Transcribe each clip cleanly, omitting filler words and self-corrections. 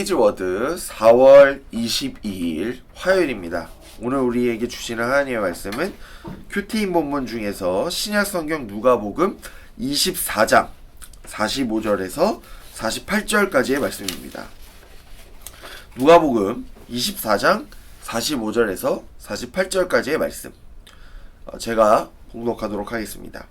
키즈워드 4월 22일 화요일입니다. 오늘 우리에게 주시는 하나님의 말씀은 큐티인 본문 중에서 신약성경 누가복음 24장 45절에서 48절까지의 말씀입니다. 누가복음 24장 45절에서 48절까지의 말씀 제가 봉독하도록 하겠습니다.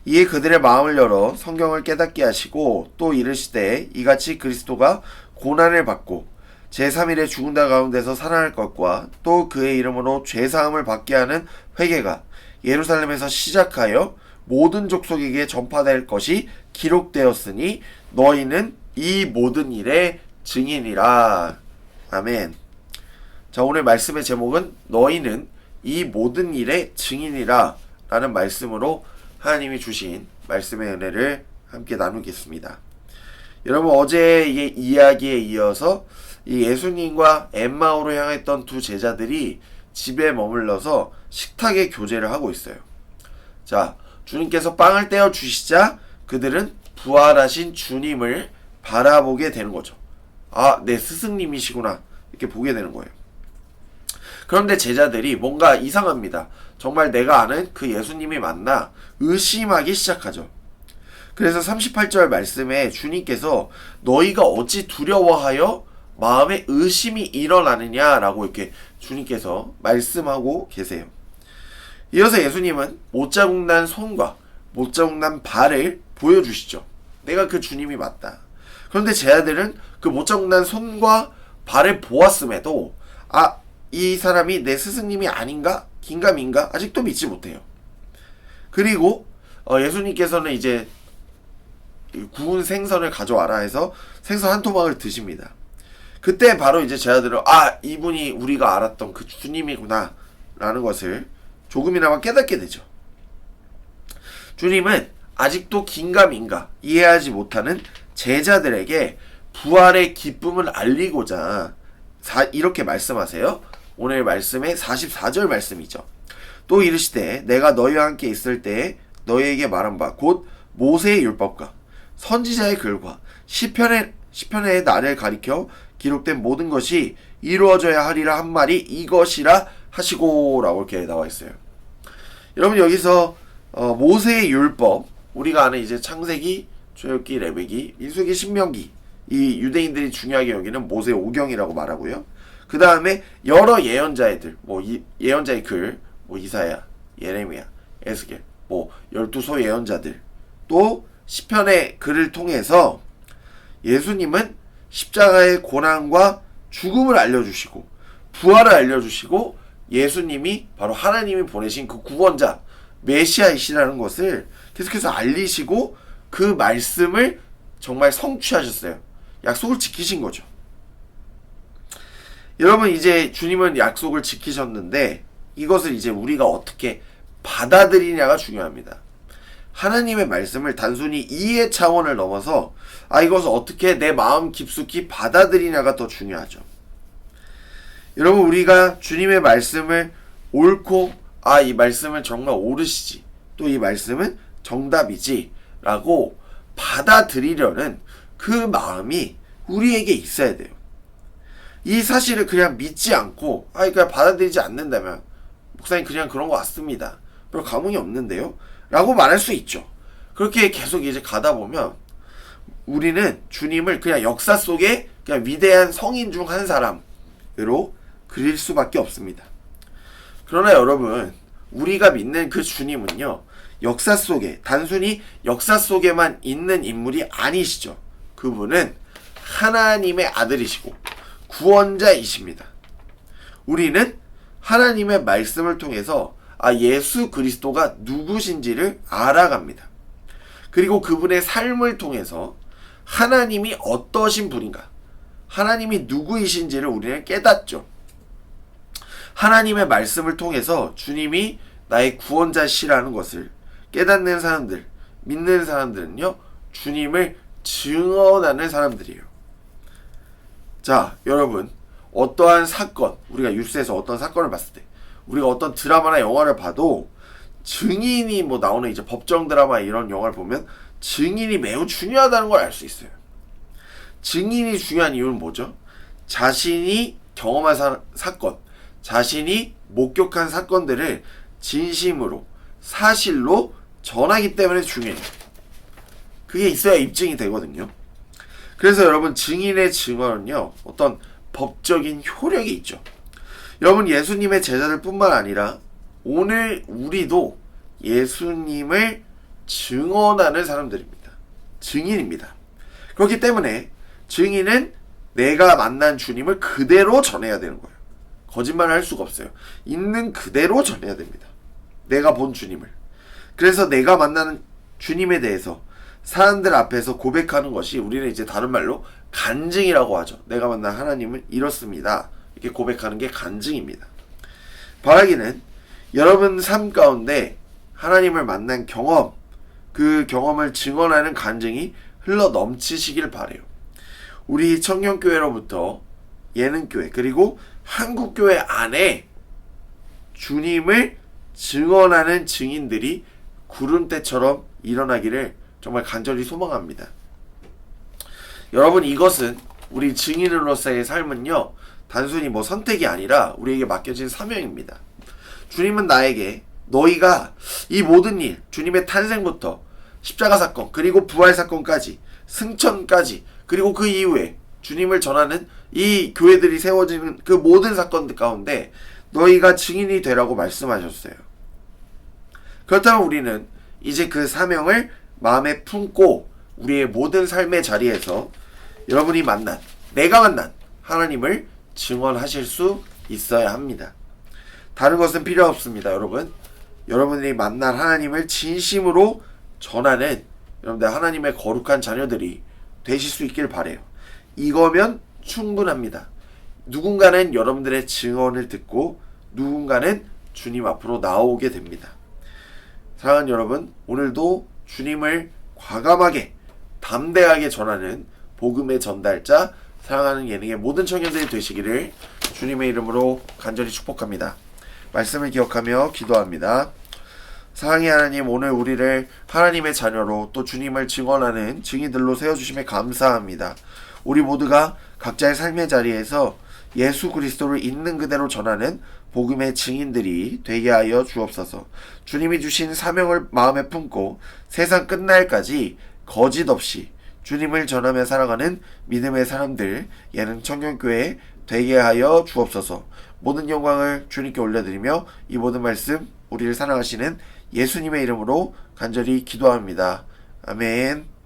이에 그들의 마음을 열어 성경을 깨닫게 하시고 또 이르시되 이같이 그리스도가 고난을 받고 제3일에 죽은 자 가운데서 살아날 것과 또 그의 이름으로 죄사함을 받게 하는 회개가 예루살렘에서 시작하여 모든 족속에게 전파될 것이 기록되었으니 너희는 이 모든 일의 증인이라. 아멘. 자, 오늘 말씀의 제목은 너희는 이 모든 일의 증인이라 라는 말씀으로 하나님이 주신 말씀의 은혜를 함께 나누겠습니다. 여러분, 어제의 이야기에 이어서 이 예수님과 엠마오로 향했던 두 제자들이 집에 머물러서 식탁에 교제를 하고 있어요. 자, 주님께서 빵을 떼어 주시자 그들은 부활하신 주님을 바라보게 되는 거죠. 아, 내 스승님이시구나 이렇게 보게 되는 거예요. 그런데 제자들이 뭔가 이상합니다. 정말 내가 아는 그 예수님이 맞나 의심하기 시작하죠. 그래서 38절 말씀에 주님께서 너희가 어찌 두려워하여 마음에 의심이 일어나느냐라고 이렇게 주님께서 말씀하고 계세요. 이어서 예수님은 못자국 난 손과 못자국 난 발을 보여주시죠. 내가 그 주님이 맞다. 그런데 제자들은 그 못자국 난 손과 발을 보았음에도 이 사람이 내 스승님이 아닌가? 긴가민가? 아직도 믿지 못해요. 그리고 예수님께서는 이제 구운 생선을 가져와라 해서 생선 한 토막을 드십니다. 그때 바로 이제 제자들은 이분이 우리가 알았던 그 주님이구나 라는 것을 조금이나마 깨닫게 되죠. 주님은 아직도 긴가민가 이해하지 못하는 제자들에게 부활의 기쁨을 알리고자 이렇게 말씀하세요. 오늘 말씀의 44절 말씀이죠. 또 이르시되 내가 너희와 함께 있을 때에 너희에게 말한 바 곧 모세의 율법과 선지자의 글과 시편의 나를 가리켜 기록된 모든 것이 이루어져야 하리라 한 말이 이것이라 하시고 라고 이렇게 나와 있어요. 여러분, 여기서 모세의 율법, 우리가 아는 이제 창세기, 출애굽기, 레위기, 민수기, 신명기, 이 유대인들이 중요하게 여기는 모세 오경이라고 말하고요. 그 다음에 여러 예언자애들, 예언자의 글, 이사야, 예레미야, 에스겔, 12소 예언자들, 또 시편의 글을 통해서 예수님은 십자가의 고난과 죽음을 알려주시고 부활을 알려주시고 예수님이 바로 하나님이 보내신 그 구원자 메시아이시라는 것을 계속해서 알리시고 그 말씀을 정말 성취하셨어요. 약속을 지키신 거죠. 여러분, 이제 주님은 약속을 지키셨는데 이것을 이제 우리가 어떻게 받아들이냐가 중요합니다. 하나님의 말씀을 단순히 이해 차원을 넘어서 이것을 어떻게 내 마음 깊숙이 받아들이냐가 더 중요하죠. 여러분, 우리가 주님의 말씀을 옳고 이 말씀은 정말 옳으시지, 또 이 말씀은 정답이지 라고 받아들이려는 그 마음이 우리에게 있어야 돼요. 이 사실을 그냥 믿지 않고 그냥 받아들이지 않는다면 목사님 그냥 그런 거 같습니다, 별 감흥이 없는데요 라고 말할 수 있죠. 그렇게 계속 이제 가다 보면 우리는 주님을 그냥 역사 속에 그냥 위대한 성인 중 한 사람으로 그릴 수밖에 없습니다. 그러나 여러분, 우리가 믿는 그 주님은요, 역사 속에, 단순히 역사 속에만 있는 인물이 아니시죠. 그분은 하나님의 아들이시고 구원자이십니다. 우리는 하나님의 말씀을 통해서 예수 그리스도가 누구신지를 알아갑니다. 그리고 그분의 삶을 통해서 하나님이 어떠신 분인가, 하나님이 누구이신지를 우리는 깨닫죠. 하나님의 말씀을 통해서 주님이 나의 구원자시라는 것을 깨닫는 사람들, 믿는 사람들은요, 주님을 증언하는 사람들이에요. 자, 여러분, 어떠한 사건, 우리가 뉴스에서 어떤 사건을 봤을 때, 우리가 어떤 드라마나 영화를 봐도 증인이 나오는 이제 법정 드라마 이런 영화를 보면 증인이 매우 중요하다는 걸 알 수 있어요. 증인이 중요한 이유는 뭐죠? 자신이 경험한 사건, 자신이 목격한 사건들을 진심으로, 사실로 전하기 때문에 중요해요. 그게 있어야 입증이 되거든요. 그래서 여러분, 증인의 증언은요, 어떤 법적인 효력이 있죠. 여러분, 예수님의 제자들 뿐만 아니라 오늘 우리도 예수님을 증언하는 사람들입니다. 증인입니다. 그렇기 때문에 증인은 내가 만난 주님을 그대로 전해야 되는 거예요. 거짓말을 할 수가 없어요. 있는 그대로 전해야 됩니다. 내가 본 주님을. 그래서 내가 만나는 주님에 대해서 사람들 앞에서 고백하는 것이 우리는 이제 다른 말로 간증이라고 하죠. 내가 만난 하나님은 이렇습니다. 이렇게 고백하는 게 간증입니다. 바라기는 여러분 삶 가운데 하나님을 만난 경험, 그 경험을 증언하는 간증이 흘러 넘치시길 바래요. 우리 청년교회로부터 예능교회 그리고 한국교회 안에 주님을 증언하는 증인들이 구름대처럼 일어나기를 정말 간절히 소망합니다. 여러분, 이것은 우리 증인으로서의 삶은요, 단순히 선택이 아니라 우리에게 맡겨진 사명입니다. 주님은 나에게 너희가 이 모든 일, 주님의 탄생부터 십자가 사건, 그리고 부활 사건까지, 승천까지, 그리고 그 이후에 주님을 전하는 이 교회들이 세워지는 그 모든 사건들 가운데 너희가 증인이 되라고 말씀하셨어요. 그렇다면 우리는 이제 그 사명을 마음에 품고 우리의 모든 삶의 자리에서 여러분이 만난, 내가 만난 하나님을 증언하실 수 있어야 합니다. 다른 것은 필요 없습니다, 여러분. 여러분들이 만난 하나님을 진심으로 전하는 여러분들 하나님의 거룩한 자녀들이 되실 수 있길 바래요. 이거면 충분합니다. 누군가는 여러분들의 증언을 듣고 누군가는 주님 앞으로 나오게 됩니다. 사랑하는 여러분, 오늘도 주님을 과감하게 담대하게 전하는 복음의 전달자, 사랑하는 예능의 모든 청년들이 되시기를 주님의 이름으로 간절히 축복합니다. 말씀을 기억하며 기도합니다. 사랑의 하나님, 오늘 우리를 하나님의 자녀로 또 주님을 증언하는 증인들로 세워주심에 감사합니다. 우리 모두가 각자의 삶의 자리에서 예수 그리스도를 있는 그대로 전하는 복음의 증인들이 되게 하여 주옵소서. 주님이 주신 사명을 마음에 품고 세상 끝날까지 거짓 없이 주님을 전하며 살아가는 믿음의 사람들, 예능 청년교회 되게 하여 주옵소서. 모든 영광을 주님께 올려드리며 이 모든 말씀 우리를 사랑하시는 예수님의 이름으로 간절히 기도합니다. 아멘.